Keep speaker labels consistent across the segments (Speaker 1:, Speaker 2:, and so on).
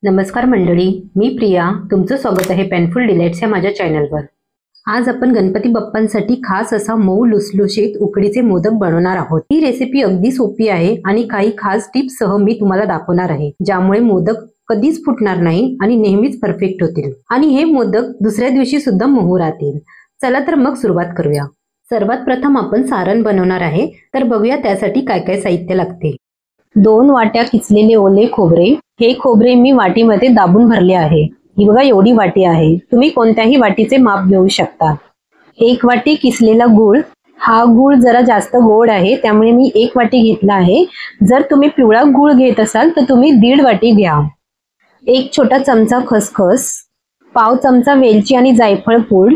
Speaker 1: नमस्कार मंडळी, मी प्रिया. तुमचं स्वागत आहे पेनफुल डिलाइट्स या माझ्या चॅनलवर. आज आपण गणपती बाप्पांसाठी खास असा मऊ लुसलुशीत उकडीचे मोदक बनवणार आहोत. ही रेसिपी अगदी सोपी आहे आणि काही खास टिप्स सह मी तुम्हाला दाखवणार आहे, ज्यामुळे मोदक कधीच फुटणार नाही आणि नेहमीच परफेक्ट होतील. आणि हे मोदक दुसऱ्या दिवशी सुद्धा मऊ राहतील. चला तर मग सुरुवात करूया. सर्वात प्रथम आपण सारण बनवणार आहे, तर बघूया त्यासाठी काय काय साहित्य लागते. 2 वाट्या किसलेले ओले खोबरे. हे खोबरे मी वाटीमध्ये दाबून भरले आहे. ही बघा एवढी वाटी आहे. तुम्ही कोणत्याही वाटीचे माप घेऊ शकता. 1 वाटी किसलेला गूळ. हा गूळ जरा जास्त गोड आहे, त्यामुळे मी 1 वाटी घेतला आहे. जर तुम्ही पिवळा गूळ घेत असाल तर तुम्ही 1.5 वाटी घ्या. 1 छोटा चमचा खसखस. पाव चमचा वेलची आणि जायफळ पूड.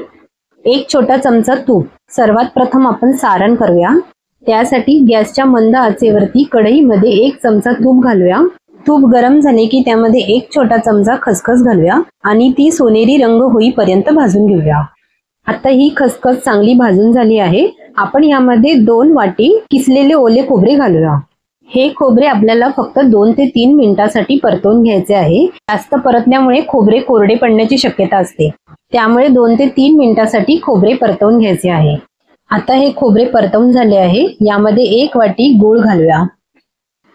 Speaker 1: 1 छोटा चमचा तूप. सर्वात प्रथम आपण सारण करूया. त्यासाठी गॅसच्या मंद आचेवरती कढईमध्ये 1 चमचा तूप घालूया. तूप गरम झाले की त्यामध्ये 1 छोटा चमचा खसखस घालूया आणि ती सोनेरी रंग होईपर्यंत भाजून घेऊया. आता ही खसखस चांगली भाजून झाली आहे. आपण यामध्ये 2 वाटी किसलेले ओले खोबरे घालूया. हे खोबरे आपल्याला फक्त 2 ते 3 मिनिटांसाठी परतवून घ्यायचे आहे. जास्त परतल्यामुळे खोबरे कोरडे पडण्याची शक्यता असते, त्यामुळे 2 ते 3 मिनिटांसाठी खोबरे परतवून घ्यायचे आहे. आता हे खोबरे परतवून झाले आहे. यामध्ये 1 वाटी गूळ घालूया.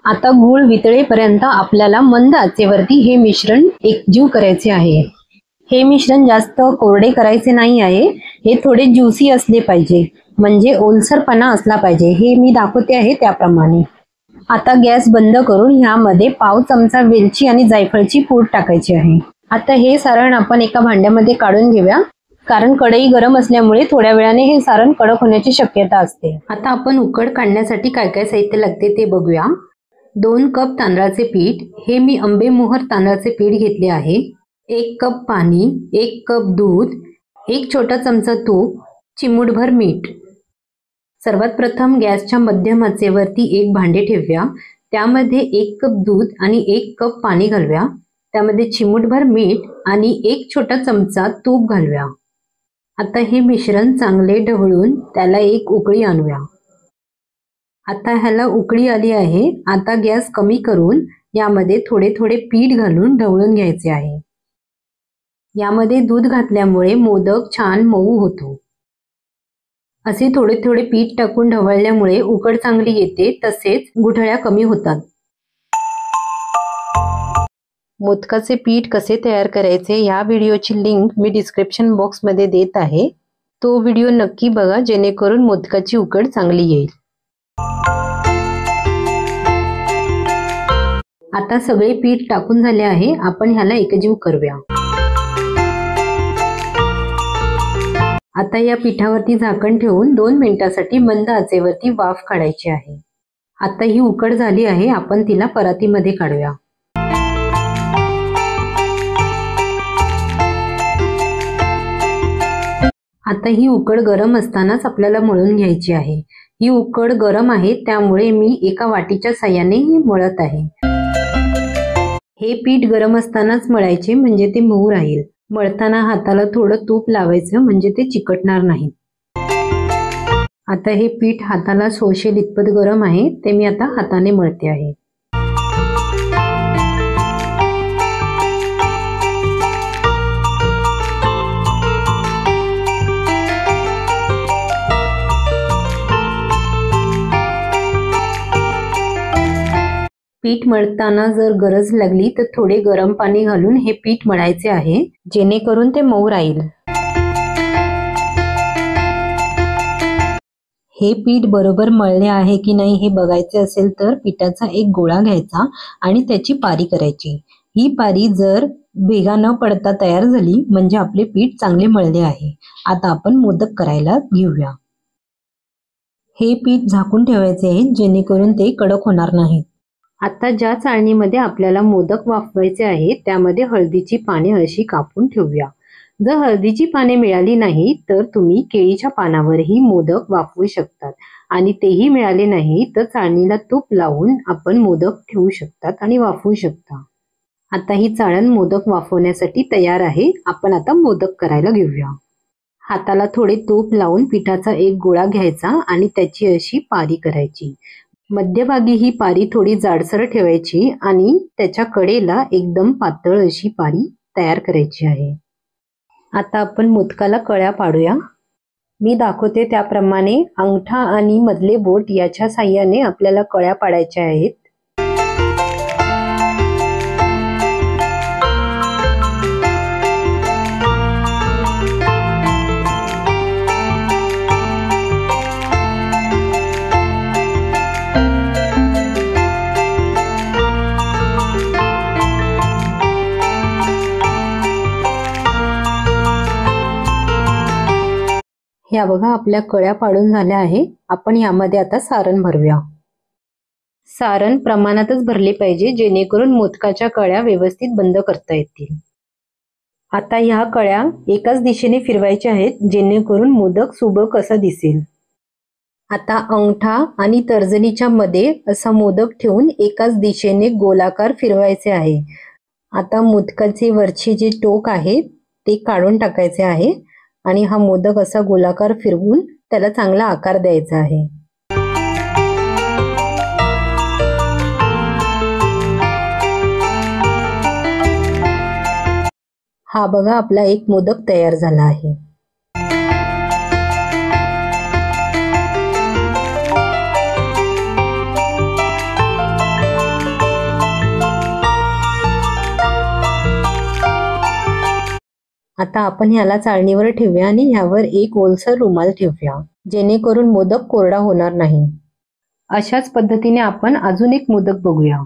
Speaker 1: आता गूळ वितळेपर्यंत आपल्याला मंद आचेवरती हे मिश्रण एकजीव करायचे आहे. हे मिश्रण जास्त कोरडे करायचे नाही आहे. हे थोडे ज्युसी असले पाहिजे, म्हणजे ओलसरपणा असला पाहिजे. हे मी दाखवते आहे त्याप्रमाणे. आता गॅस बंद करून ह्यामध्ये पाव चमचा वेलची आणि जायफळची पूड टाकायची आहे. आता हे सारण आपण एका भांड्यामध्ये काढून घेऊया, कारण कढई गरम असल्यामुळे थोड्या वेळाने हे सारण कडक होण्याची शक्यता असते. आता आपण उकड काढण्यासाठी काय काय साहित्य लागते ते बघूया. 2 कप तांदळाचे पीठ. हे मी आंबेमोहर तांदळाचे पीठ घेतले आहे. 1 कप पाणी. 1 कप दूध. 1 छोटा चमचा तूप. चिमूटभर मीठ. सर्वात प्रथम गॅसच्या मध्यम आचेवरती एक भांडे ठेवूया. त्यामध्ये 1 कप दूध आणि 1 कप पाणी घालूया. त्यामध्ये चिमूटभर मीठ आणि 1 छोटा चमचा तूप घालूया. आता हे मिश्रण चांगले ढवळून त्याला एक उकळी आणूया. आता ह्याला उकळी आली आहे. आता गॅस कमी करून यामध्ये थोडे थोडे पीठ घालून ढवळून घ्यायचे आहे. यामध्ये दूध घातल्यामुळे मोदक छान मऊ होतो. असे थोडे थोडे पीठ टाकून ढवळल्यामुळे उकड चांगली येते, तसेच गुठळ्या कमी होतात. मोदकाचे पीठ कसे तयार करायचे या व्हिडिओची लिंक मी डिस्क्रिप्शन बॉक्समध्ये देत आहे. तो व्हिडिओ नक्की बघा, जेणेकरून मोदकाची उकड चांगली येईल. आता सगळे पीठ टाकून झाले आहे. आपण ह्याला एकजीव करूया. आता या पिठावरती झाकण ठेवून 2 मिनिटांसाठी मंद आचेवरती वाफ काढायची आहे. आता ही उकड झाली आहे. आपण तिला परातीमध्ये काढूया. आता ही उकड गरम असतानाच आपल्याला मळून घ्यायची आहे. ही उकड गरम आहे, त्यामुळे मी एका वाटीच्या साहाय्याने मळत आहे. हे पीठ गरम असतानाच मळायचे, म्हणजे ते मऊ राहील. मळताना हाताला थोडं तूप लावायचं, म्हणजे ते चिकटणार नाही. आता हे पीठ हाताला सोशेल इतपत गरम आहे, ते मी आता हाताने मळते आहे. पीठ मळताना जर गरज लागली तर थोडे गरम पाणी घालून हे पीठ मळायचे आहे, जेणेकरून ते मऊ राहील. हे पीठ बरोबर मळले आहे की नाही हे बघायचे असेल तर पिठाचा एक गोळा घ्यायचा आणि त्याची पारी करायची. ही पारी जर भेगा न पडता तयार झाली म्हणजे आपले पीठ चांगले मळले आहे. आता आपण मोदक करायला घेऊया. हे पीठ झाकून ठेवायचे आहे, जेणेकरून ते कडक होणार नाहीत. आता ज्या चाळणीमध्ये आपल्याला मोदक वाफवायचे आहे त्यामध्ये हळदीची पाने अशी कापून ठेवूया. जर हळदीची पाने मिळाली नाही तर तुम्ही केळीच्या पानावरही मोदक वाफवू शकतात, आणि तेही मिळाले नाही तर चाळणीला तूप लावून आपण मोदक ठेवू शकतात आणि वाफवू शकता. आता ही चाळण मोदक वाफवण्यासाठी तयार आहे. आपण आता मोदक करायला घेऊया. हाताला थोडे तूप लावून पिठाचा एक गोळा घ्यायचा आणि त्याची अशी पारी करायची. मध्यभागी ही पारी थोडी जाडसर ठेवायची आणि त्याच्या कडेला एकदम पातळ अशी पारी तयार करायची आहे। आता आपण मोदकाला कळ्या पाडूया। मी दाखवते त्याप्रमाणे अंगठा आणि मधले बोट याच्या साहाय्याने आपल्याला कळ्या पाडायच्या आहेत। ह्या बघा आपल्या कळ्या पाडून झाल्या आहे। आपण यामध्ये आता सारण भरूया। सारण प्रमाणातच भरले पाहिजे जेणेकरून मोदकाच्या कळ्या व्यवस्थित बंद करता येतील। आता ह्या कळ्या एकाच दिशेने फिरवायच्या आहेत जेणेकरून मोदक सुबक असा दिसेल। आता अंगठा आणि तर्जनीच्या मध्ये असा मोदक ठेवून एकाच दिशेने गोलाकार फिरवायचे आहे। आता मोदकाचे वरचे जे टोक आहे ते काढून टाकायचे आहे आणि हा मोदक असा गोलाकार फिरवून त्याला चांगला आकार द्यायचा आहे। हा बघा आपला एक मोदक तयार झाला आहे। आता आपण ह्याला चाळणीवर ठेवूया आणि ह्यावर एक ओलसर रुमाल ठेवूया जेणेकरून मोदक कोरडा होणार नाही। अशाच पद्धतीने आपण अजून एक मोदक बघूया।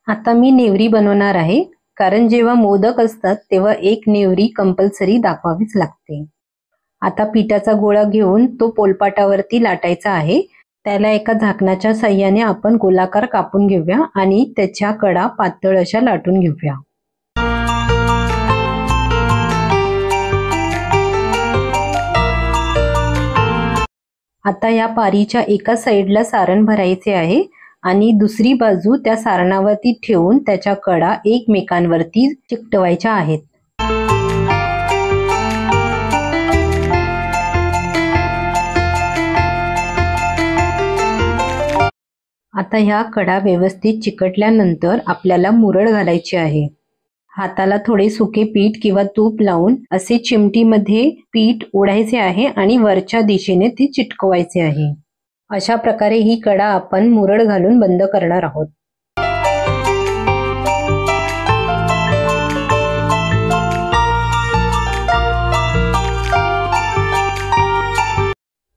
Speaker 1: आता मी नेवरी बनवणार आहे कारण जेव्हा मोदक असतात तेव्हा एक नेवरी कंपल्सरी दाखवावीच लागते। आता पिठाचा गोळा घेऊन तो पोलपाटावरती लाटायचा आहे। त्याला एका झाकणाच्या साहाय्याने आपण गोलाकार कापून घेऊया आणि त्याच्या कडा पातळ अशा लाटून घेऊया। आता या पारीच्या एका साइडला सारण भरायचे आहे आणि दुसरी बाजू त्या सारणावरती ठेवून त्याच्या कडा एकमेकांवरती चिकटवायच्या आहेत। आता ह्या कडा व्यवस्थित चिकटल्यानंतर आपल्याला मुरड घालायची आहे। हाताला थोडे सुके पीठ किंवा तूप लावून असे चिमटीमध्ये पीठ ओढायचे आहे आणि वरच्या दिशेने ते चिटकवायचे आहे। अशा प्रकारे ही कडा आपण मुरड घालून बंद करणार आहोत।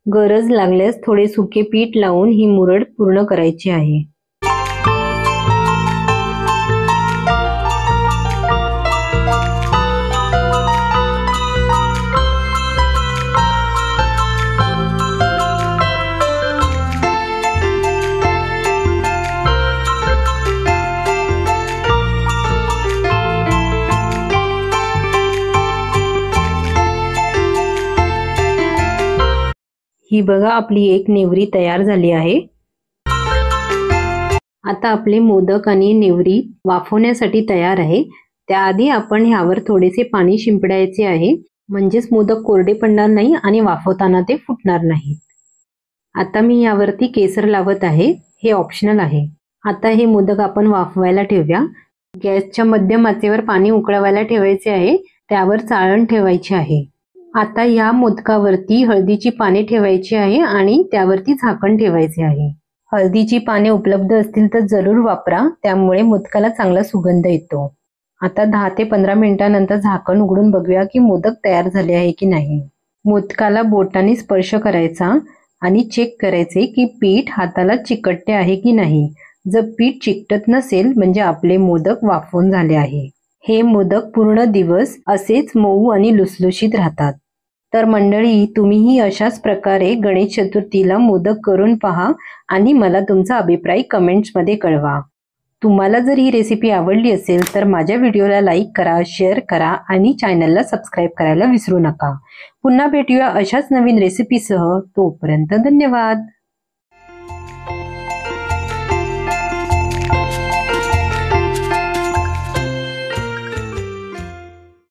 Speaker 1: गरज लागल्यास थोडे सुके पीठ लावून ही मुरड पूर्ण करायची आहे। ही बघा आपली एक नेवरी तयार झाली आहे। आता आपले मोदक आणि नेवरी वाफवण्यासाठी तयार आहे। त्याआधी आपण ह्यावर थोडेसे पाणी शिंपडायचे आहे, म्हणजेच मोदक कोरडे पडणार नाही आणि वाफवताना ते फुटणार नाहीत। आता मी यावरती केसर लावत आहे, हे ऑप्शनल आहे। आता हे मोदक आपण वाफवायला ठेवूया। गॅसच्या मध्यम आचेवर पाणी उकळवायला ठेवायचे आहे, त्यावर चाळण ठेवायची आहे। आता या मोदकावरती हळदीची पाने ठेवायची आहे आणि त्यावरती झाकण ठेवायचे आहे। हळदीची पाने उपलब्ध असतील तर जरूर वापरा, त्यामुळे मोदकाला चांगला सुगंध येतो। आता 10 ते 15 मिनिटांनंतर झाकण उघडून बघूया की मोदक तयार झाले आहे की नाही। मोदकाला बोटाने स्पर्श करायचा आणि चेक करायचे की पीठ हाताला चिकटते आहे की नाही। जर पीठ चिकटत नसेल म्हणजे आपले मोदक वाफवून झाले आहे। हे मोदक पूर्ण दिवस असेच मऊ आणि लुसलुशीत राहतात। तर मंडळी, तुम्हीही अशाच प्रकारे गणेश चतुर्थीला मोदक करून पहा आणि मला तुमचा अभिप्राय कमेंट्समध्ये कळवा। तुम्हाला जर ही रेसिपी आवडली असेल तर माझ्या व्हिडिओला लाईक करा, शेअर करा आणि चॅनलला सबस्क्राईब करायला विसरू नका। पुन्हा भेटूया अशाच नवीन रेसिपीसह। तोपर्यंत धन्यवाद।